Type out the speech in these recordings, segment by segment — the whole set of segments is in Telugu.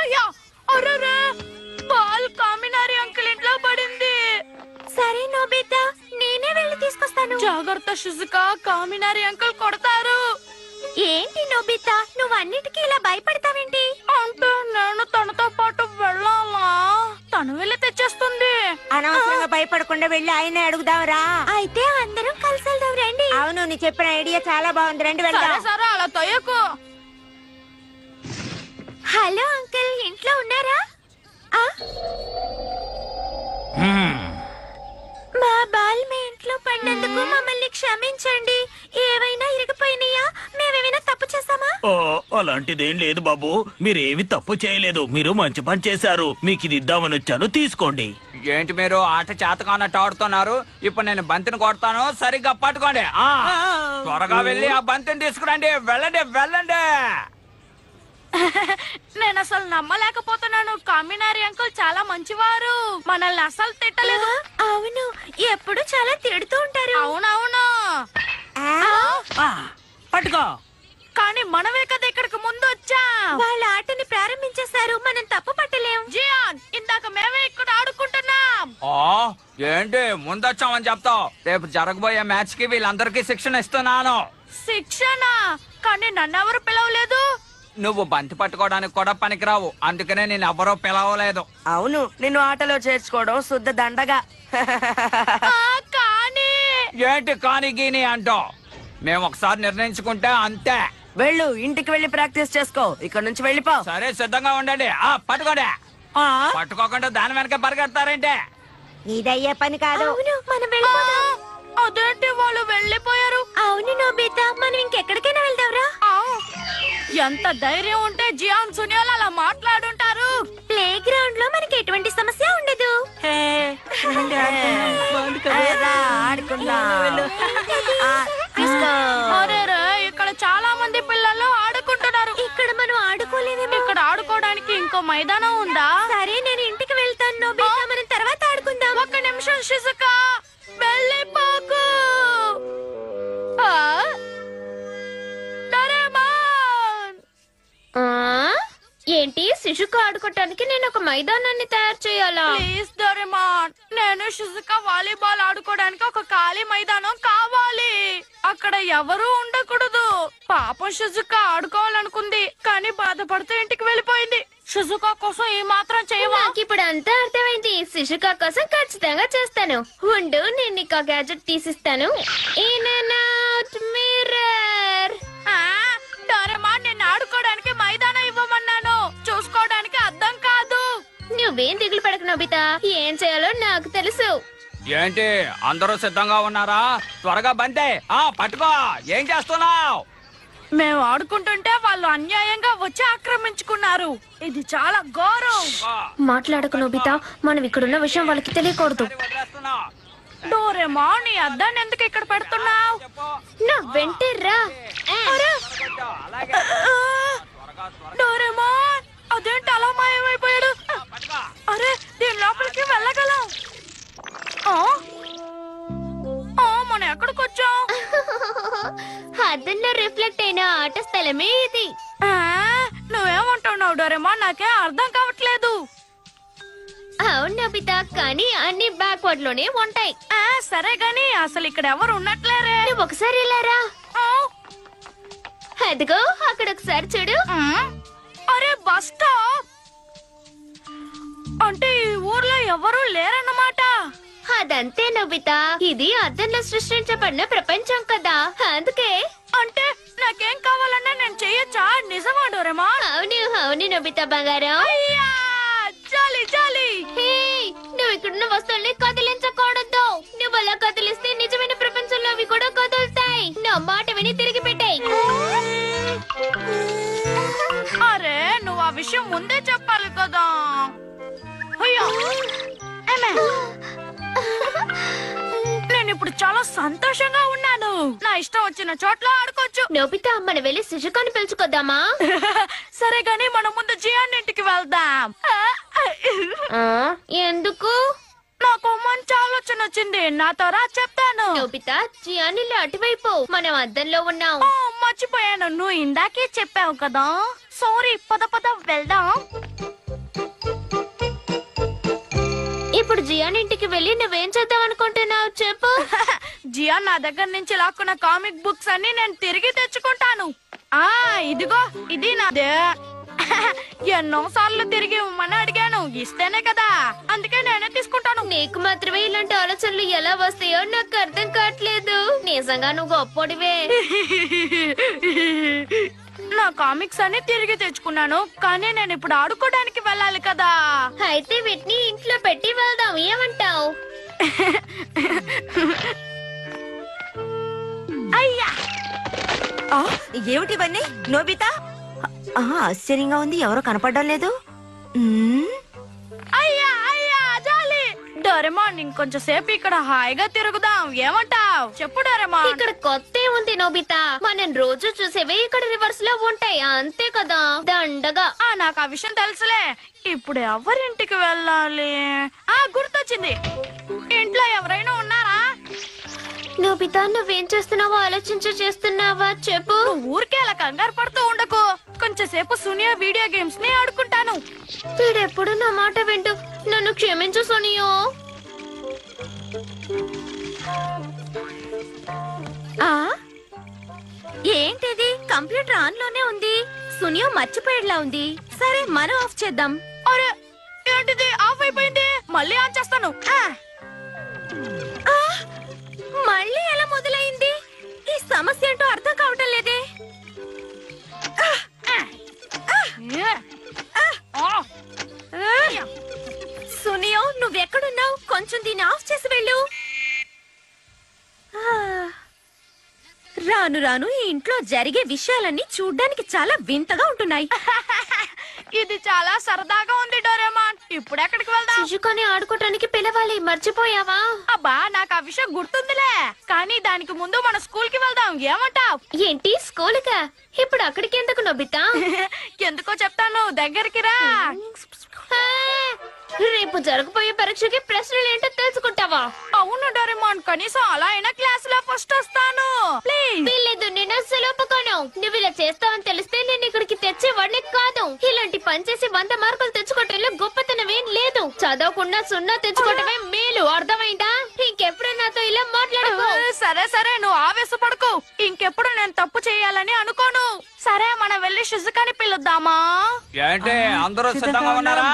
అయ్యా అరే బాల్ కామినారి అంకుల్ ఇంట్లో పడింది. సరే నోబితా, నేనే వెళ్ళి తీసుకొస్తాను. జాగ్రత్త షిజుకా, కామినారి అంకుల్ కొడతారు. ఏంటి నోబితా, నువ్వు అన్నిటికీ ఇలా భయపడతావేంటి? అంటే నేను తనతో పాటు వెళ్ళాలా? తను వెళ్ళి తెచ్చేస్తుంది. అనవసరంగా భయపడకుండా వెళ్ళి ఆయనే అడుగుదాంరా. అయితే అందరం కలిసి వెళ్దాం రండి. అవును, నీ చెప్పిన ఐడియా చాలా బాగుంది, రండి వెళ్దాం. సరే అలా తొయ్యకు. హలో అంకుల్, ఇంట్లో ఉన్నారా? మా బాల్ మీ ఇంట్లో పడినందుకు మమ్మల్ని క్షమించండి. ఏవైనా ఇరిగిపోయినాయా? మేమేమైనా తప్పు చేసామా? అలాంటిదేం లేదు బాబు, మీరేమి తప్పు చేయలేదు. మీరు మంచి పని చేశారు. మీకు ఇది ఇద్దామని వచ్చాను, తీసుకోండి. ఏంటి మీరు ఆట చేతకానట్టు ఆడుతున్నారు? ఇప్పుడు నేను బంతిని కొడతాను, సరిగ్గా పట్టుకోండి. త్వరగా వెళ్ళి ఆ బంతిని తీసుకురండి. వెళ్ళండి వెళ్ళండి. నేను అసలు నమ్మలేకపోతున్నాను. కామినారి అంకుల్ చాలా మంచివారు, మనల్ని అసలు తిట్టలేదు. అవును, ఎప్పుడు చాలా తిడుతూ ఉంటారు. అవునవును, పట్టుకో. కానీ మనమే కదా ఇక్కడికి ముందు వచ్చాం. వాళ్ళ ఆటని ప్రారంభించేశారు, మనం తప్పు పట్టలేం. జియాన్, ఇందాక మేమే ఇక్కడ ఆడుకుంటున్నాం. ఏంటి ముందొచ్చామని చెప్తావు? రేపు జరగబోయే మ్యాచ్ కి వీళ్ళందరికీ శిక్షణ ఇస్తున్నాను. శిక్షణ? కానీ నన్నెవరు పిలవలేదు. నువ్వు బంతి పట్టుకోవడానికి కూడా పనికిరావు, అందుకనే నేను ఎవరో పిలవలేదు. అవును, నిన్ను ఆటలో చేర్చుకోవడం శుద్ధ దండగా. కానీ ఏంటి కాని గీని అంటో? మేము ఒకసారి నిర్ణయించుకుంటే అంతే. వెళ్ళు, ఇంటికి వెళ్ళి ప్రాక్టీస్ చేసుకో. ఇక్కడ నుంచి వెళ్ళిపో. సరే, సిద్ధంగా ఉండండి. పట్టుకోండి. పట్టుకోకుండా దాని వెనక పరిగెడతారంటే ఇదయ్యే పని కాదు. అవును, మనం వెళ్ళిపోదాం. అదేంటి వాళ్ళు వెళ్ళిపోయారు? అవును నోబితా, మనం ఇంకెక్కడికైనా వెళ్దాంరా. ఎంత ధైర్యం ఉంటే జియాన్ సునియాల్ అలా మాట్లాడుంటారు. ప్లే గ్రౌండ్ లో మనకి ఎటువంటి సమస్య ఉండదు. అరే, ఇక్కడ చాలా మంది పిల్లలు ఆడుకుంటున్నారు. ఇక్కడ మనం ఆడుకోలేదేమో. ఇక్కడ ఆడుకోవడానికి ఇంకో మైదానం ఉందా? సరే, నేను ఇంటికి వెళ్తాను నోబితా, మనం తర్వాత ఆడుకుందాం. ఒక్క నిమిషం షిజుకా, వెళ్ళిపోకు. ఏంటి, శిశుకు ఆడుకోవటానికి నేను ఒక మైదానాన్ని తయారు చేయాలా? ప్లీజ్ డోరేమాన్, నేను షిజుకా వాలీబాల్ ఆడుకోవడానికి ఒక ఖాళీ మైదానం కావాలి. అక్కడ ఎవరు ఉండకూడదు. పాపం షిజుకా ఆడుకోవాలనుకుంది, కానీ బాధపడుతూ ఇంటికి వెళ్ళిపోయింది. షిజుకా కోసం ఈ మాత్రం చేయవా? నాకు ఇప్పుడు అంతా అర్థమైంది. శిశుకా కోసం ఖచ్చితంగా చేస్తాను. ఉండు, నేను నీకు ఆ గ్యాజెట్ తీసిస్తాను. డోరేమాన్, నేను ఆడుకోవడానికి మైదానం ఇవ్వమన్నాను, చూసుకోవడానికి అర్థం కాదు. నువ్వేం దిగులు పడకు నోబితా, ఏం చేయాలో నాకు తెలుసు. ఏంటి అందరూ సిద్ధంగా ఉన్నారా? త్వరగా బంతే పట్టుకో. ఏం చేస్తున్నావు? మేము ఆడుకుంటుంటే వాళ్ళు అన్యాయంగా వచ్చి ఆక్రమించుకున్నారు. ఇది చాలా ఘోరం. మాట్లాడకు నోబితా, మనం ఇక్కడున్న విషయం వాళ్ళకి తెలియకూడదు. డోరేమాన్, నీ అద్దాన్ని ఎందుకు ఇక్కడ పెడుతున్నావు? నా వెంటే రా. డోరేమాన్, అదేంటి అలా మాయమైపోయాడు? అరే, దీని లోపలికి వెళ్ళగలం. మనం ఎక్కడికి వచ్చాం? అద్దంలో రిఫ్లెక్ట్ అయిన ఆట స్థలమే ఇది. నువ్వేమంటున్నావు డోరేమాన్? నాకే అర్థం కావట్లేదు. అవును నోబితా, కానీ అన్ని బ్యాక్వర్డ్ లోనే ఉంటాయి. సరే గాని అసలు ఇక్కడ ఎవరు ఉన్నట్లేరే. నువ్వు ఒకసారి ఇలా రా. అదిగో అక్కడ ఒకసారి చూడు. అరే, బస్ స్టాప్ అంటే ఈ ఊర్లో ఎవరు లేరన్నమాట. అదంతే నోబితా, ఇది అద్దంలో సృష్టించబడిన ప్రపంచం కదా, అందుకే. అంటే నాకేం కావాలన్నా నేను చెయ్యొచ్చా? నిజమా డోరేమాన్? అవును అవును నోబితా బంగారం. చాలి చాలి. నువ్వు ఇక్కడున్న వస్తువుల్ని కదిలించకూడదు. నువ్వు అలా కదిలిస్తే నిజమైన ప్రపంచంలో అవి కూడా కదులుతాయి. నా మాట విని తిరిగి పెట్టాయి. అరే, నువ్వు ఆ విషయం ముందే చెప్పాలి కదా. నేను ఇప్పుడు చాలా సంతోషంగా ఉన్నాను. నా ఇష్టం వచ్చిన చోట్ల ఆడుకోవచ్చు. నోబితా, మనం వెళ్ళి శిశుకాని పిలుచుకోద్దామా? సరే గాని మనం ముందు జియాన్ ఇంటికి వెళ్దాం. ఎందుకు? నాకు మంచి ఆలోచన వచ్చింది. నాతో రా చెప్తాను. నోబితా, జియానిల్ అటువైపు, మనం అద్దంలో ఉన్నాం. ఆ, మర్చిపోయాను. నువ్వు ఇందాకే చెప్పావు కదా. సారీ, పద పద వెళ్దాం. ఇప్పుడు జియాన్ ఇంటికి వెళ్ళి నువ్వేం చేద్దాం అనుకుంటున్నావు చెప్పు. జియాన్ నా దగ్గర నుంచి లాక్కున్న కామిక్ బుక్స్ అన్ని నేను తిరిగి తెచ్చుకుంటాను. ఆ ఇదిగో, ఇది నాదే. ఎన్నో సార్లు తిరిగి ఇవ్వమని అడిగాను, ఇస్తేనే కదా, అందుకే నేనే తీసుకుంటాను. నీకు మాత్రమే ఇలాంటి ఆలోచనలు ఎలా వస్తాయో నాకు అర్థం కావట్లేదు. నిజంగా నువ్వు గొప్పోడివే. నా కామిక్స్ అన్ని తిరిగి తెచ్చుకున్నాను, కానీ నేను ఇప్పుడు ఆడుకోవడానికి వెళ్ళాలి కదా. అయితే వీటిని ఇంట్లో పెట్టి వెళ్దాం, ఏమంటావు? అయ్యా, ఏమిటి ఇవన్నీ నోబితా? ఆశ్చర్యంగా ఉంది, ఎవరో కనపడడం లేదు. అయ్యా అయ్యా జాలి. డోరేమాన్, ఇంకొంచెం సేపు ఇక్కడ హాయిగా తిరుగుదాం, ఏమంటావ్? చెప్పు డోరేమాన్. ఇక్కడ కొత్త ఉంది నోబితా, మనం రోజు చూసేవి ఇక్కడ రివర్స్ లో ఉంటాయి, అంతే కదా. దండగా. నాకు ఆ విషయం తెలుసులే. ఇప్పుడు ఎవరింటికి వెళ్ళాలి? గుర్తొచ్చింది, ఇంట్లో ఎవరైనా ఉన్నారా? నోబితా, నువ్వేం చేస్తున్నావో ఆలోచించు. చేస్తున్నావా చెప్పు. నువ్వు ఊరికే అలా కంగారు పడుతూ ఉండకు. కొంచెం సేపు సునియా వీడియో గేమ్స్ ని ఆడుకుంటాను. వీడెప్పుడు నా మాట వింటూ. నన్ను క్షమించు సోనియో. ఏంటిది? కంప్యూటర్ ఆన్ లోనే ఉంది. సునియో మర్చిపోయేలా ఉంది. సరే, మనం ఆఫ్ చేద్దాం. అరే, ఏంటిది ఆఫ్ అయిపోయింది? మళ్ళీ ఆన్ చేస్తాను. మళ్ళీ ఎలా మొదలైంది? ఈ సమస్య ఏంటో అర్థం కావటం లేదే. సునియో, నువ్వెక్కడున్నావు? కొంచెం దీన్ని ఆఫ్ చేసి వెళ్ళు. రాను రాను ఈ ఇంట్లో జరిగే విషయాలన్నీ చూడ్డానికి చాలా వింతగా ఉంటున్నాయి. ఇది చాలా సరదాగా ఉంది డోరేమాన్. ఇప్పుడు ఎక్కడికి వెళ్దాం? శిశుకాని ఆడుకోవటానికి పిలవాలి, మర్చిపోయావా? అబ్బా, నాకు ఆ విషయం గుర్తుందిలే, కానీ దానికి ముందు మన స్కూల్ కి వెళ్దాం, ఏమంటావ్? ఏంటి, స్కూలుకా? ఇప్పుడు అక్కడికి ఎందుకు నోబితా? ఎందుకో చెప్తాను, దగ్గరికి రా. రేపు జరగబోయే పరీక్షకి ప్రశ్నలు ఏంటో తెలుసుకుంటావా? అవును డోరేమాన్, కనీసం అలా అయినా క్లాస్ లో ఫస్ట్ వస్తాను. ప్లీజ్. వీళ్ళేదు, నేను అస్సలు ఒప్పుకోను. నువ్వు ఇలా చేస్తావని తెలిస్తే నేను ఇక్కడికి తెచ్చేవాడిని కాదు. ఇలాంటి పని చేసి 100 మార్కులు తెచ్చుకోవటంలో గొప్పతనమేం లేదు. చదవకుండా 0 తెచ్చుకోవటమే మేలు, అర్థమైందా? ఇంకెప్పుడు నాతో ఇలా మాట్లాడుకో. సరే సరే, నువ్వు ఆవేశపడకు. ఇంకెప్పుడు నేను తప్పు చేయాలని అనుకోను. సరే, మనం వెళ్ళి షిజుకాని పిలుద్దామా? ఏంటి అందరూ సిద్ధంగా ఉన్నారా?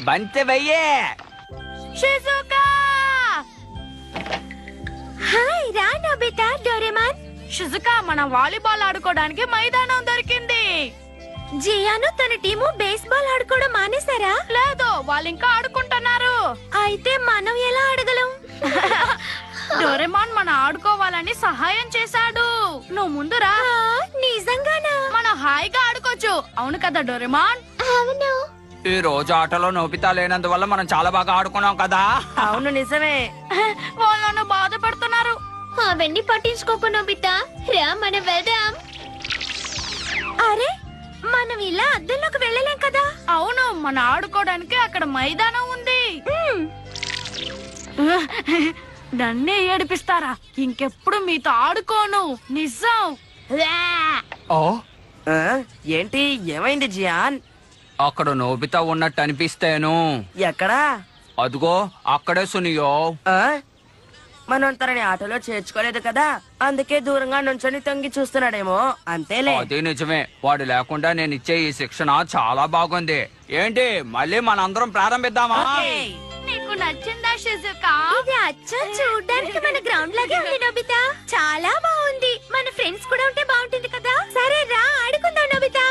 బంతి వెయ్యే. షిజుకా! హాయ్, రా నోబితా, డోరేమాన్. షిజుకా, మన వాలీబాల్ ఆడుకోవడానికి మైదానం దొరికింది. జియాను తన టీము బేస్బాల్ ఆడుకోవడం మానేశారా? లేదు, వాళ్ళు ఇంకా ఆడుకుంటున్నారు. అయితే మనం ఎలా ఆడగలం? డోరేమాన్ మన ఆడుకోవాలని సహాయం చేశాడు. నువ్వు ముందురా. నిజంగానా? మనం హాయిగా ఆడుకోవచ్చు, అవును కదా డోరేమాన్? అవును. ఈ రోజు ఆటలో నోబితా లేనందువల్ల మనం చాలా బాగా ఆడుకున్నాం కదా. అవును, నిజమే. వాళ్ళను బాధపడుతున్నారు. అవన్నీ పట్టించుకోకు నోబితా, రా మనం వెళ్దాం. అరే, మనం ఇలా అద్దంలోకి వెళ్ళలేం కదా? అవును, మన ఆడుకోవడానికి అక్కడ మైదానం ఉంది. నన్నే ఏడిపిస్తారా? ఇంకెప్పుడు మీతో ఆడుకోను, నిజం. ఓ, ఏంటి, ఏమైంది జియాన్? అక్కడ నోబితా ఉన్నట్టు అనిపిస్తేను. ఎక్కడా? అదిగో అక్కడే సునియో. మనం తనని ఆటోలో చేర్చుకోలేదు కదా, అందుకే దూరంగా నుంచొని తొంగి చూస్తున్నాడేమో. అంతేలే. అది నిజమే, వాడు లేకుండా నేను ఇచ్చే ఈ శిక్షణ చాలా బాగుంది. ఏంటి, మళ్ళీ మనందరం ప్రారంభిద్దామా? నీకు నచ్చిందా షిజుకా? ఇది అచ్చం చూడ్డానికి మన గ్రౌండ్ లాగే ఉంది నోబితా. చాలా బాగుంది. మన ఫ్రెండ్స్ కూడా ఉంటే బాగుంటుంది కదా. సరే రా, ఆడుకుందాం నోబితా.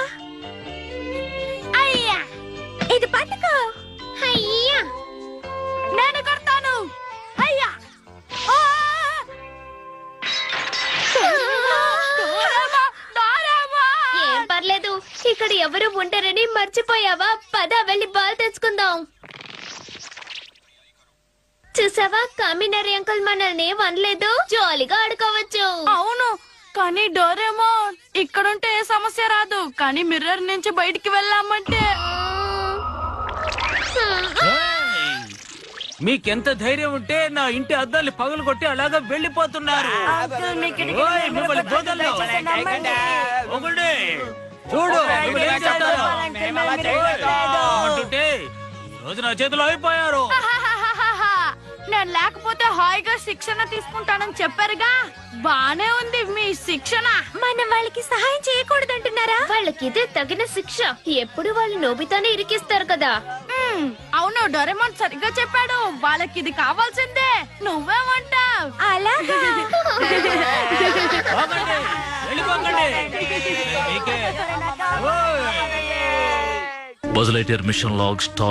అయ్యా, ఇది పట్టుకో. అయ్యా, నేను కొడతాను. అయ్యా, ఏం పర్లేదు. ఇక్కడ ఎవరు ఉంటారని మర్చిపోయావా? పద, వెళ్ళి బాల్ తెచ్చుకుందాం. చూసావా, కామినరీ అంకుల్ మనల్ని వనలేదు, జాలీగా ఆడుకోవచ్చు. అవును, కానీ డోరేమోన్ ఇక్కడుంటే ఏ సమస్య రాదు, కానీ మిర్రర్ నుంచి బయటికి వెళ్ళామంటే ఏయ్! మీకెంత ధైర్యం ఉంటే నా ఇంటి అద్దాలు పగలు కొట్టి అలాగా వెళ్ళిపోతున్నారు. ఓయ్, మిమ్మల్ని వదలను. ఒకడే. చూడు మిమ్మల్ని ఏం చేస్తారో. ఏమంటుంటే ఈ రోజు నా చేతిలో అయిపోయారు. నేను లేకపోతే హాయిగా శిక్షణ తీసుకుంటానని చెప్పారుగా. బానే ఉంది మీ శిక్షణ. మనం వాళ్ళకి సహాయం చేయకూడదంటున్నారా? వాళ్ళకి ఇదే తగిన శిక్ష. ఎప్పుడు వాళ్ళు నోబితానే ఇరికిస్తారు కదా. అవును, డోరేమోన్ సరిగ్గా చెప్పాడు. వాళ్ళకి ఇది కావాల్సిందే. నువ్వేమంటావ్? అలాగా పోకండి, వెళ్ళిపోకండి. మీకే. ఓయ్. Buzz Lightyear mission log star